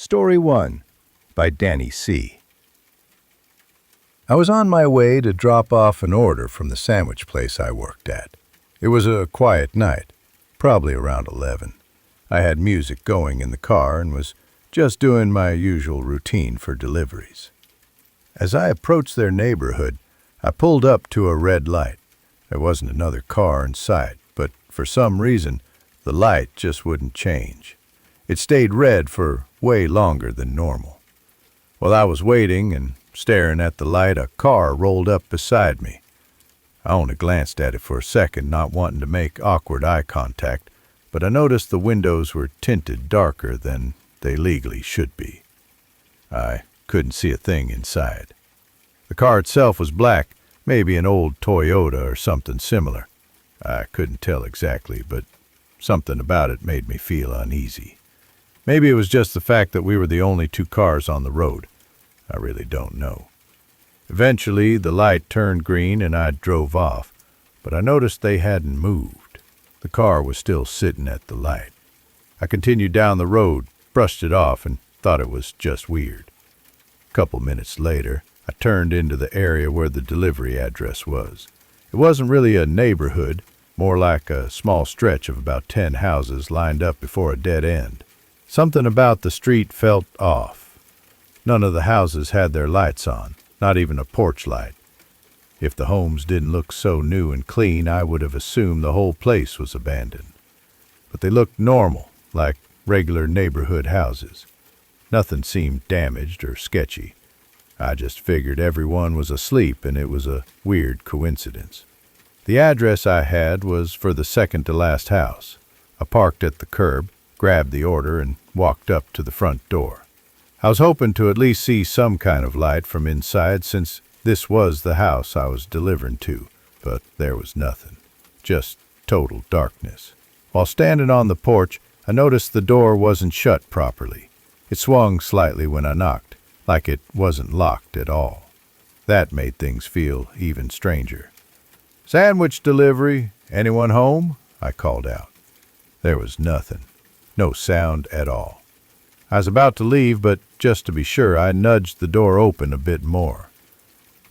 Story 1 by Danny C. I was on my way to drop off an order from the sandwich place I worked at. It was a quiet night, probably around 11. I had music going in the car and was just doing my usual routine for deliveries. As I approached their neighborhood, I pulled up to a red light. There wasn't another car in sight, but for some reason, the light just wouldn't change. It stayed red for way longer than normal. While I was waiting and staring at the light, a car rolled up beside me. I only glanced at it for a second, not wanting to make awkward eye contact, but I noticed the windows were tinted darker than they legally should be. I couldn't see a thing inside. The car itself was black, maybe an old Toyota or something similar. I couldn't tell exactly, but something about it made me feel uneasy. Maybe it was just the fact that we were the only two cars on the road. I really don't know. Eventually, the light turned green and I drove off, but I noticed they hadn't moved. The car was still sitting at the light. I continued down the road, brushed it off, and thought it was just weird. A couple minutes later, I turned into the area where the delivery address was. It wasn't really a neighborhood, more like a small stretch of about 10 houses lined up before a dead end. Something about the street felt off. None of the houses had their lights on, not even a porch light. If the homes didn't look so new and clean, I would have assumed the whole place was abandoned. But they looked normal, like regular neighborhood houses. Nothing seemed damaged or sketchy. I just figured everyone was asleep and it was a weird coincidence. The address I had was for the second to last house. I parked at the curb, grabbed the order, and walked up to the front door. I was hoping to at least see some kind of light from inside since this was the house I was delivering to, but there was nothing. Just total darkness. While standing on the porch, I noticed the door wasn't shut properly. It swung slightly when I knocked, like it wasn't locked at all. That made things feel even stranger. "Sandwich delivery. Anyone home?" I called out. There was nothing. No sound at all. I was about to leave, but just to be sure, I nudged the door open a bit more.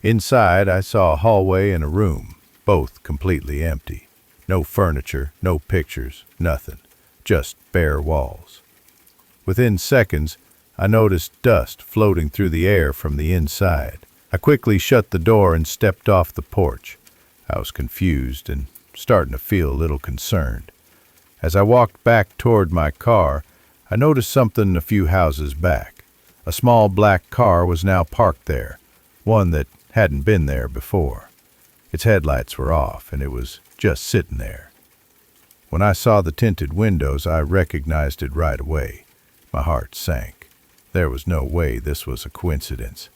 Inside, I saw a hallway and a room, both completely empty. No furniture, no pictures, nothing. Just bare walls. Within seconds, I noticed dust floating through the air from the inside. I quickly shut the door and stepped off the porch. I was confused and starting to feel a little concerned. As I walked back toward my car, I noticed something a few houses back. A small black car was now parked there, one that hadn't been there before. Its headlights were off, and it was just sitting there. When I saw the tinted windows, I recognized it right away. My heart sank. There was no way this was a coincidence.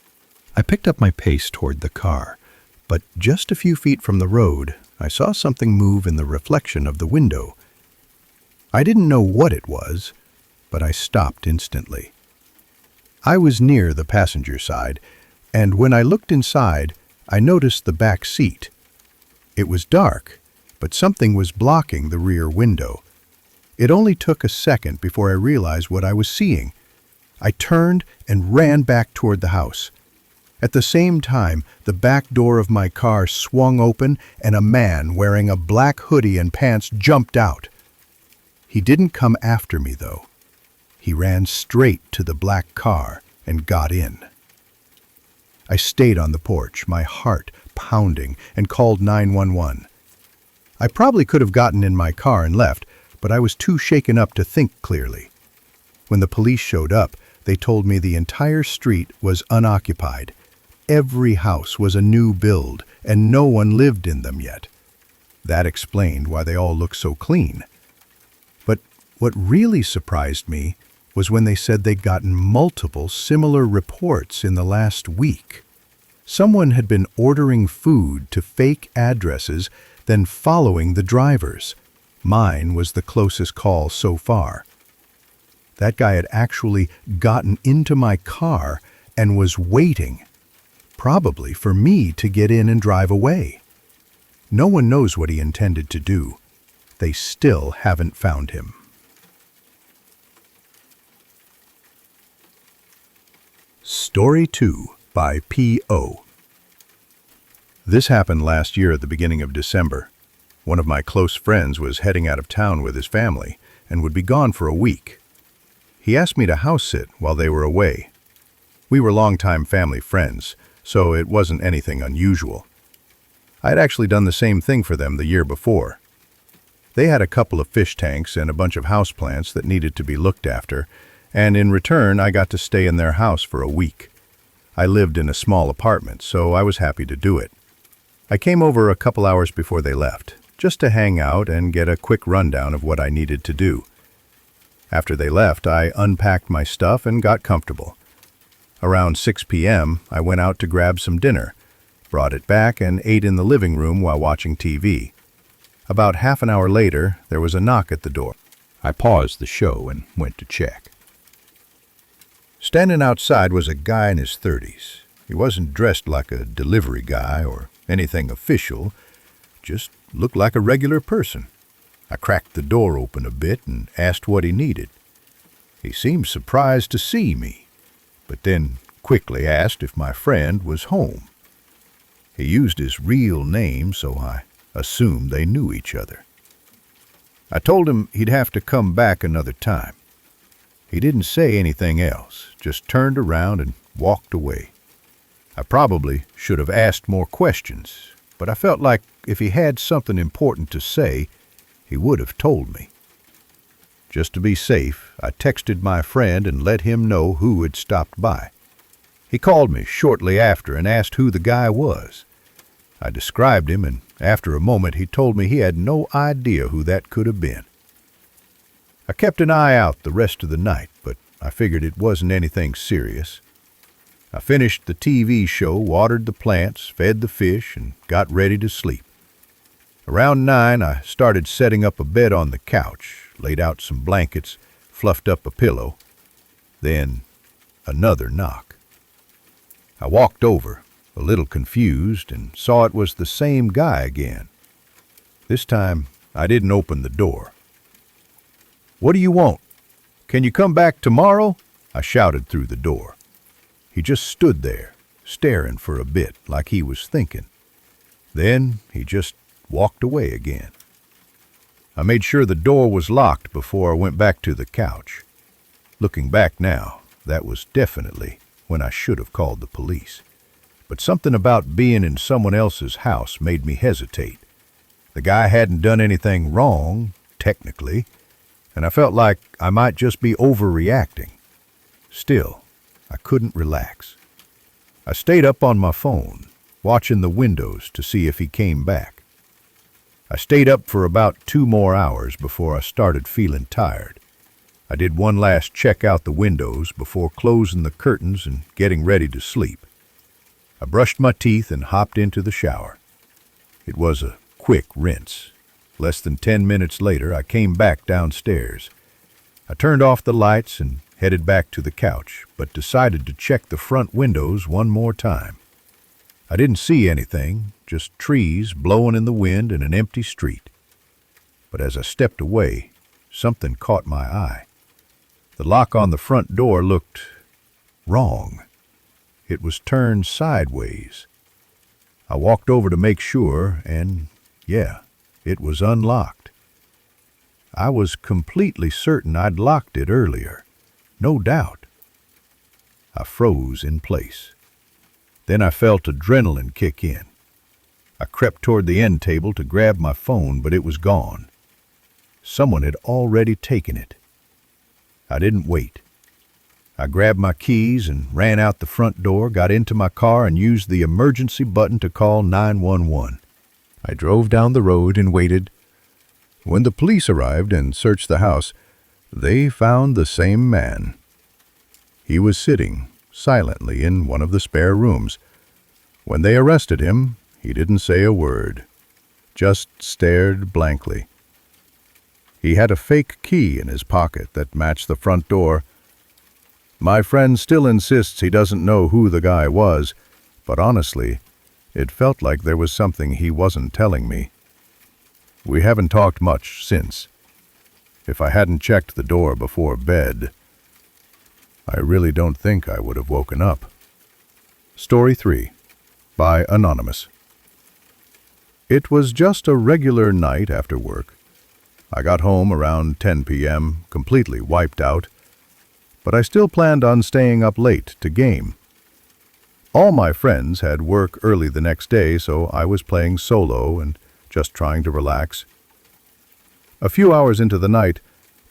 I picked up my pace toward the car, but just a few feet from the road, I saw something move in the reflection of the window. I didn't know what it was, but I stopped instantly. I was near the passenger side, and when I looked inside, I noticed the back seat. It was dark, but something was blocking the rear window. It only took a second before I realized what I was seeing. I turned and ran back toward the house. At the same time, the back door of my car swung open and a man wearing a black hoodie and pants jumped out. He didn't come after me, though. He ran straight to the black car and got in. I stayed on the porch, my heart pounding, and called 911. I probably could have gotten in my car and left, but I was too shaken up to think clearly. When the police showed up, they told me the entire street was unoccupied. Every house was a new build, and no one lived in them yet. That explained why they all looked so clean. But what really surprised me was when they said they'd gotten multiple similar reports in the last week. Someone had been ordering food to fake addresses, then following the drivers. Mine was the closest call so far. That guy had actually gotten into my car and was waiting, probably for me to get in and drive away. No one knows what he intended to do. They still haven't found him. Story 2 by P.O. This happened last year at the beginning of December. One of my close friends was heading out of town with his family and would be gone for a week. He asked me to house sit while they were away. We were longtime family friends, so it wasn't anything unusual. I had actually done the same thing for them the year before. They had a couple of fish tanks and a bunch of houseplants that needed to be looked after, and in return I got to stay in their house for a week. I lived in a small apartment, so I was happy to do it. I came over a couple hours before they left, just to hang out and get a quick rundown of what I needed to do. After they left, I unpacked my stuff and got comfortable. Around 6 p.m., I went out to grab some dinner, brought it back, and ate in the living room while watching TV. About half an hour later, there was a knock at the door. I paused the show and went to check. Standing outside was a guy in his 30s. He wasn't dressed like a delivery guy or anything official, just looked like a regular person. I cracked the door open a bit and asked what he needed. He seemed surprised to see me, but then quickly asked if my friend was home. He used his real name, so I assumed they knew each other. I told him he'd have to come back another time. He didn't say anything else, just turned around and walked away. I probably should have asked more questions, but I felt like if he had something important to say, he would have told me. Just to be safe, I texted my friend and let him know who had stopped by. He called me shortly after and asked who the guy was. I described him, and after a moment he told me he had no idea who that could have been. I kept an eye out the rest of the night, but I figured it wasn't anything serious. I finished the TV show, watered the plants, fed the fish, and got ready to sleep. Around 9, I started setting up a bed on the couch, laid out some blankets, fluffed up a pillow. Then another knock. I walked over, a little confused, and saw it was the same guy again. This time, I didn't open the door. "What do you want? Can you come back tomorrow?" I shouted through the door. He just stood there, staring for a bit, like he was thinking. Then he just walked away again. I made sure the door was locked before I went back to the couch. Looking back now, that was definitely when I should have called the police. But something about being in someone else's house made me hesitate. The guy hadn't done anything wrong, technically, and I felt like I might just be overreacting. Still, I couldn't relax. I stayed up on my phone, watching the windows to see if he came back. I stayed up for about 2 more hours before I started feeling tired. I did one last check out the windows before closing the curtains and getting ready to sleep. I brushed my teeth and hopped into the shower. It was a quick rinse. Less than 10 minutes later, I came back downstairs. I turned off the lights and headed back to the couch, but decided to check the front windows one more time. I didn't see anything, just trees blowing in the wind and an empty street. But as I stepped away, something caught my eye. The lock on the front door looked wrong. It was turned sideways. I walked over to make sure, and it was unlocked. I was completely certain I'd locked it earlier. No doubt. I froze in place. Then I felt adrenaline kick in. I crept toward the end table to grab my phone, but it was gone. Someone had already taken it. I didn't wait. I grabbed my keys and ran out the front door, got into my car, and used the emergency button to call 911. I drove down the road and waited. When the police arrived and searched the house, they found the same man. He was sitting silently in one of the spare rooms. When they arrested him, he didn't say a word, just stared blankly. He had a fake key in his pocket that matched the front door. My friend still insists he doesn't know who the guy was, but honestly, it felt like there was something he wasn't telling me. We haven't talked much since. If I hadn't checked the door before bed, I really don't think I would have woken up. Story 3 by Anonymous. It was just a regular night after work. I got home around 10 p.m., completely wiped out, but I still planned on staying up late to game. All my friends had work early the next day, so I was playing solo and just trying to relax. A few hours into the night,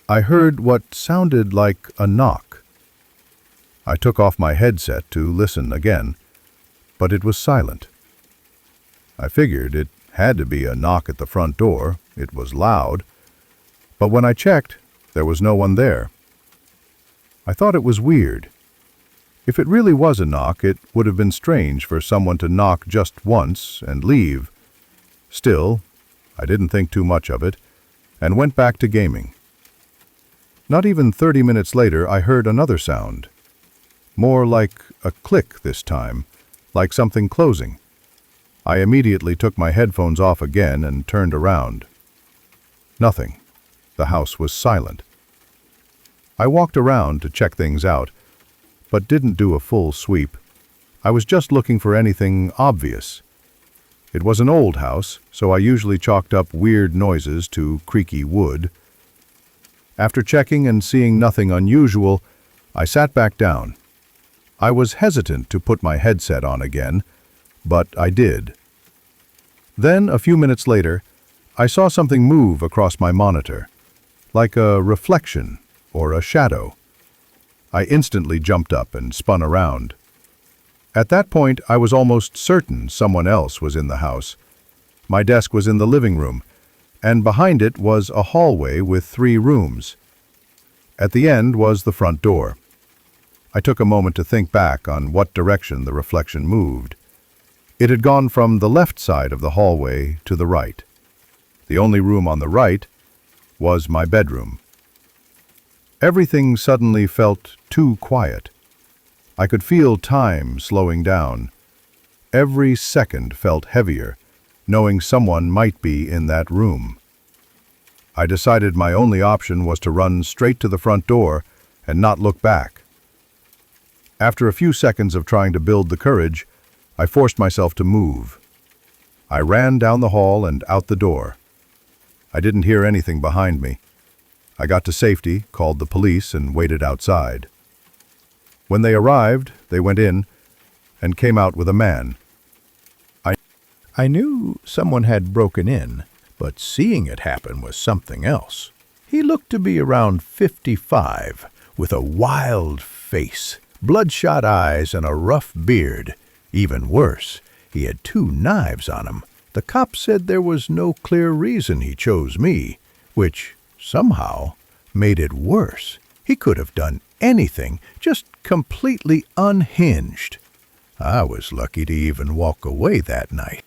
I heard what sounded like a knock. I took off my headset to listen again, but it was silent. I figured it had to be a knock at the front door. It was loud, but when I checked, there was no one there. I thought it was weird. If it really was a knock, it would have been strange for someone to knock just once and leave. Still, I didn't think too much of it and went back to gaming. Not even 30 minutes later, I heard another sound. More like a click this time, like something closing. I immediately took my headphones off again and turned around. Nothing. The house was silent. I walked around to check things out, but didn't do a full sweep. I was just looking for anything obvious. It was an old house, so I usually chalked up weird noises to creaky wood. After checking and seeing nothing unusual, I sat back down. I was hesitant to put my headset on again, but I did. Then, a few minutes later, I saw something move across my monitor, like a reflection or a shadow. I instantly jumped up and spun around. At that point, I was almost certain someone else was in the house. My desk was in the living room, and behind it was a hallway with 3 rooms. At the end was the front door. I took a moment to think back on what direction the reflection moved. It had gone from the left side of the hallway to the right. The only room on the right was my bedroom. Everything suddenly felt too quiet. I could feel time slowing down. Every second felt heavier, knowing someone might be in that room. I decided my only option was to run straight to the front door and not look back. After a few seconds of trying to build the courage, I forced myself to move. I ran down the hall and out the door. I didn't hear anything behind me. I got to safety, called the police, and waited outside. When they arrived, they went in and came out with a man. I knew someone had broken in, but seeing it happen was something else. He looked to be around 55, with a wild face, bloodshot eyes, and a rough beard. Even worse, he had 2 knives on him. The cops said there was no clear reason he chose me, which somehow made it worse. He could have done anything, just completely unhinged. I was lucky to even walk away that night.